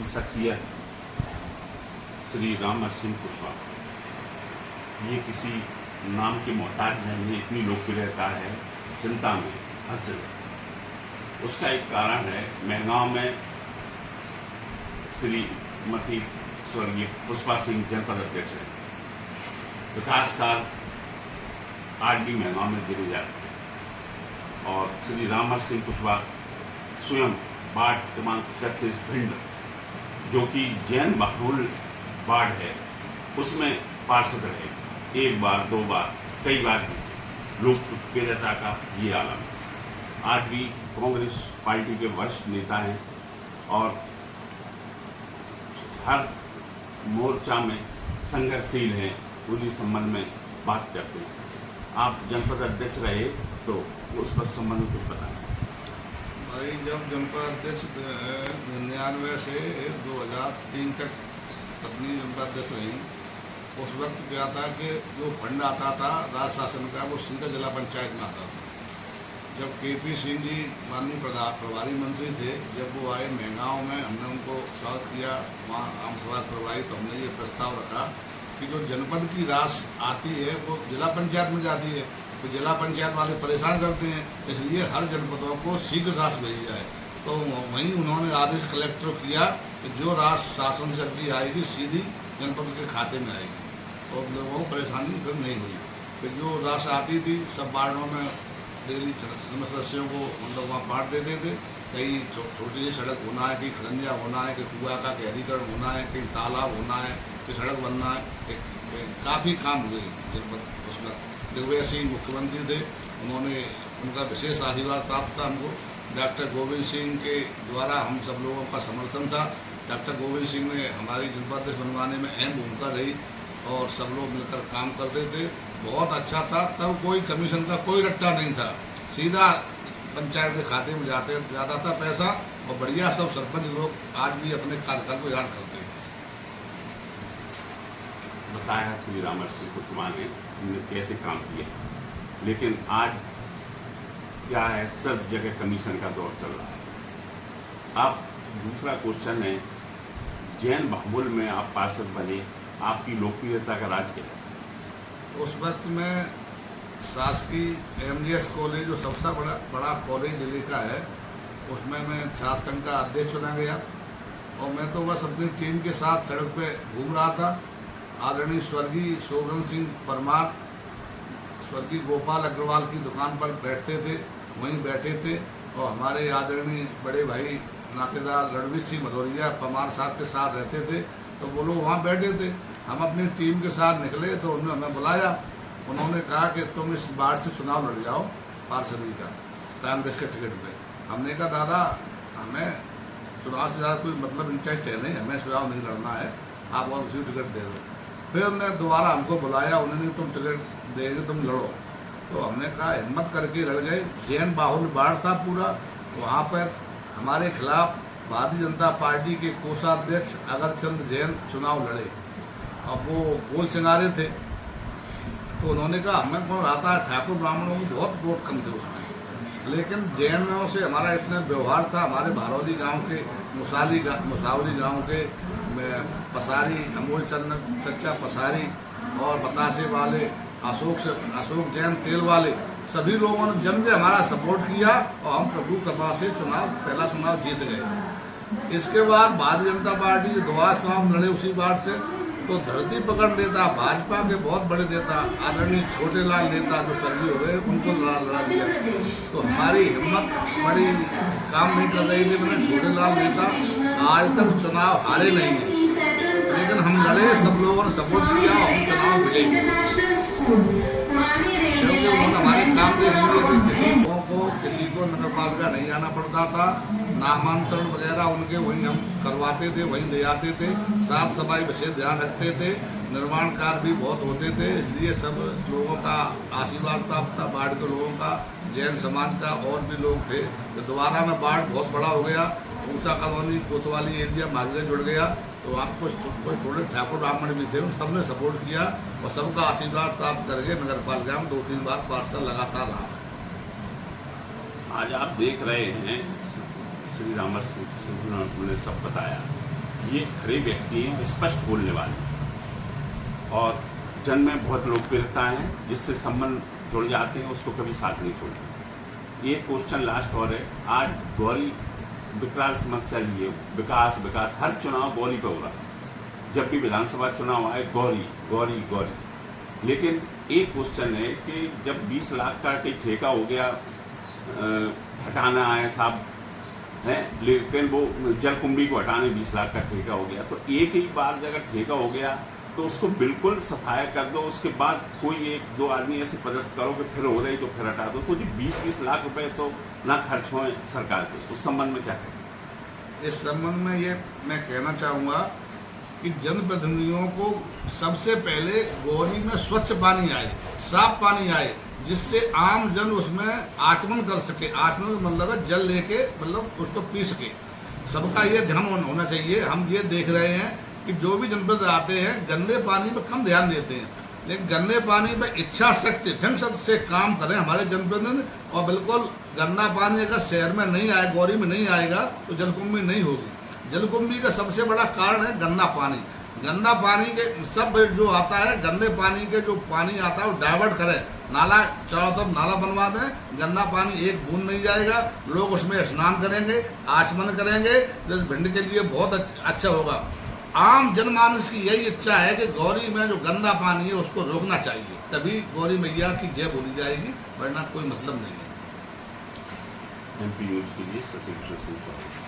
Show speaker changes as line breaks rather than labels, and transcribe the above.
शख्सियत श्री रामर सिंह कुशवाहा, ये किसी नाम के मोहताज नहीं है, इतनी लोकप्रियता है जनता में हद से। उसका एक कारण है, महगांव में श्रीमती स्वर्गीय पुष्पा सिंह जनपद अध्यक्ष है। विकास कार्य आज भी महगांव में गिरे जाते हैं और श्री रामर सिंह कुशवाहा स्वयं वार्ड क्रमांक 33 भिंड, जो कि जैन बहुल वार्ड है, उसमें पार्षद रहे। एक बार, दो बार, कई बार भी लोकप्रियता का ये आलम है। आज भी कांग्रेस पार्टी के वरिष्ठ नेता हैं और हर मोर्चा में संघर्षशील हैं, पूरी संबंध में बात करते हैं। आप जनपद अध्यक्ष रहे तो उस पर संबंध में कुछ बताएं।
भाई, जब जनपद अध्यक्ष 99 से 2003 तक अपनी जनपद अध्यक्ष रही, उस वक्त क्या था कि जो फंड आता था राज्य शासन का, वो सीधा जिला पंचायत में आता था। जब KP सिंह जी माननीय प्रभारी मंत्री थे, जब वो आए महगांव में, हमने उनको स्वागत किया, वहाँ आम सभा करवाई, तो हमने ये प्रस्ताव रखा कि जो जनपद की राशि आती है वो जिला पंचायत में जाती है, तो जिला पंचायत वाले परेशान करते हैं, इसलिए हर जनपदों को शीघ्र राशि भेजी जाए। तो वहीं उन्होंने आदेश कलेक्टर किया कि जो राशि शासन से अभी आएगी सीधी जनपद के खाते में आएगी, और लोगों को परेशानी फिर नहीं हुई। फिर जो राशि आती थी सब वार्डों में डेली सदस्यों को मतलब वहाँ बांट देते थे। कहीं छोटी सी सड़क होना है, कहीं खरंजा होना है, कहीं कुआ का गहरीकरण होना है, कहीं तालाब होना है, कहीं सड़क बनना है, काफ़ी काम हुए जनपद। उसमें दिग्विजय सिंह मुख्यमंत्री थे, उन्होंने उनका विशेष आशीर्वाद प्राप्त था हमको। डॉक्टर गोविंद सिंह के द्वारा हम सब लोगों का समर्थन था। डॉक्टर गोविंद सिंह ने हमारी जनपद अध्यक्ष बनवाने में अहम भूमिका रही और सब लोग मिलकर काम करते थे, बहुत अच्छा था। तब कोई कमीशन का कोई रट्टा नहीं था, सीधा पंचायत के खाते में जाता था पैसा, और बढ़िया सब सरपंच लोग आज भी अपने कार्यकाल को याद करते हैं।
बताया श्री रामर सिंह कुशवाहा ने कैसे काम किया, लेकिन आज क्या है, सब जगह कमीशन का दौर चल रहा है। अब दूसरा क्वेश्चन है, जैन बहुल में आप पार्षद बने, आपकी लोकप्रियता का राज क्या है?
उस वक्त में शासकीय MGS कॉलेज, जो सबसे बड़ा कॉलेज जिले का है, उसमें मैं छात्र संघ का अध्यक्ष चुना गया, और मैं तो बस अपनी टीम के साथ सड़क पे घूम रहा था। आदरणीय स्वर्गीय शोभन सिंह परमार, स्वर्गीय गोपाल अग्रवाल की दुकान पर बैठते थे, वहीं बैठे थे, और हमारे आदरणीय बड़े भाई नातेदार रणवीर सिंह भदौरिया परमार साहब के साथ रहते थे, तो वो लोग वहाँ बैठे थे। हम अपनी टीम के साथ निकले तो उन्होंने हमें बुलाया, उन्होंने कहा कि तुम इस बार से चुनाव लड़ जाओ पार्षदी का, कांग्रेस के टिकट पे। हमने कहा दादा, हमें चुनाव से ज़्यादा कोई मतलब इंटरेस्ट है नहीं, हमें चुनाव नहीं लड़ना है, आप और उसी टिकट दे दो। फिर हमने दोबारा हमको बुलाया, उन्होंने तुम टिकट देंगे, तुम लड़ो। तो हमने कहा हिम्मत करके लड़ गए। जैन बाहुल वार्ड था पूरा, वहाँ पर हमारे खिलाफ भारतीय जनता पार्टी के कोषाध्यक्ष अगरचंद जैन चुनाव लड़े। अब वो गोल सिंगारे थे, तो उन्होंने कहा हमें कौन आता है, ठाकुर ब्राह्मणों की बहुत वोट कम थे उसमें, लेकिन जैनों से हमारा इतना व्यवहार था। हमारे भारौली गांव के, मुसावरी गांव के पसारी, अमोल चंद चच्चा पसारी, और बतासे वाले अशोक जैन तेल वाले, सभी लोगों ने जम के हमारा सपोर्ट किया, और हम प्रभु कृपा से पहला चुनाव जीत गए। इसके बाद भारतीय जनता पार्टी दोबारा चुनाव लड़े उसी बार से, तो धरती पकड़ देता भाजपा के बहुत बड़े नेता आदरणीय छोटे लाल नेता जो स्वर्गीय हो गए, उनको लड़ा दिया। तो हमारी हिम्मत बड़ी काम नहीं कर रही थी। मैंने छोटे लाल नेता आज तक चुनाव हारे नहीं है, लेकिन हम लड़े, सब लोगों ने सपोर्ट किया, और हम चुनाव मिलेंगे, क्योंकि उन्होंने हमारे काम देख लिए थे। किसी को नगर पालिका नहीं आना पड़ता था, नामांतरण वगैरह उनके वहीं हम करवाते थे, वहीं ले आते थे, साफ सफाई विशेष ध्यान रखते थे, निर्माण कार्य भी बहुत होते थे, इसलिए सब लोगों का आशीर्वाद प्राप्त था, वार्ड के लोगों का, जैन समाज का, और भी लोग थे। तो दोबारा में वार्ड बहुत बड़ा हो गया, ऊषा कॉलोनी कोतवाली एरिया मार्ग जुड़ गया, तो वहाँ कुछ थोड़े ठाकुर ब्राह्मण भी थे, उन सबने सपोर्ट किया, और सबका आशीर्वाद प्राप्त करके नगर पालिका में 2-3 बार पार्षद लगातार रहा।
आज आप देख रहे हैं श्री रामर सिंह ने सब बताया, ये खरे व्यक्ति हैं, स्पष्ट बोलने वाले, और जन में बहुत लोकप्रियता है, जिससे संबंध जुड़ जाते हैं, उसको कभी साथ नहीं छोड़ते। एक क्वेश्चन लास्ट और है, आज गौरी विकराल समस्या लिए विकास विकास, हर चुनाव गौरी पे हो रहा, जब भी विधानसभा चुनाव आए गौरी गौरी गौरी। लेकिन एक क्वेश्चन है कि जब 20 लाख का कहीं ठेका हो गया, हटाना आए साहब हैं, लेकिन वो जलकुंभी को हटाने 20 लाख का ठेका हो गया, तो एक ही बार अगर ठेका हो गया तो उसको बिल्कुल सफाया कर दो, उसके बाद कोई एक दो आदमी ऐसे पदस्थ करो कि फिर हो रही तो फिर हटा दो, तो जो 20-20 लाख रुपए तो ना खर्च हों सरकार के। उस संबंध में क्या कहें?
इस संबंध में ये मैं कहना चाहूँगा कि जनप्रतिनिधियों को सबसे पहले गौरी में स्वच्छ पानी आए, साफ पानी आए, जिससे आम जन उसमें आचमन कर सके। आचमन का मतलब है जल लेके मतलब उसको पी सके। सबका ये ध्यान होना चाहिए। हम ये देख रहे हैं कि जो भी जनप्रतिनिधि आते हैं गंदे पानी पर कम ध्यान देते हैं, लेकिन गंदे पानी पर इच्छा शक्ति दृढ़ शक्ति से काम करें हमारे जनप्रतिनिधि। और बिल्कुल गंदा पानी अगर शहर में नहीं आए, गौरी में नहीं आएगा तो जलकुंभी नहीं होगी। जलकुंभी का सबसे बड़ा कारण है गंदा पानी। गंदा पानी के सब जो आता है, गंदे पानी के जो पानी आता है वो डाइवर्ट करें, नाला चारों तरफ नाला बनवा दें, गंदा पानी एक बूंद नहीं जाएगा, लोग उसमें स्नान करेंगे, आचमन करेंगे, जो भिंड के लिए बहुत अच्छा होगा। आम जनमानस की यही इच्छा है कि गौरी में जो गंदा पानी है उसको रोकना चाहिए, तभी गौरी मैया की जय बोली जाएगी, वरना कोई मतलब नहीं है।
MP न्यूज़ के लिए शशि सिंह।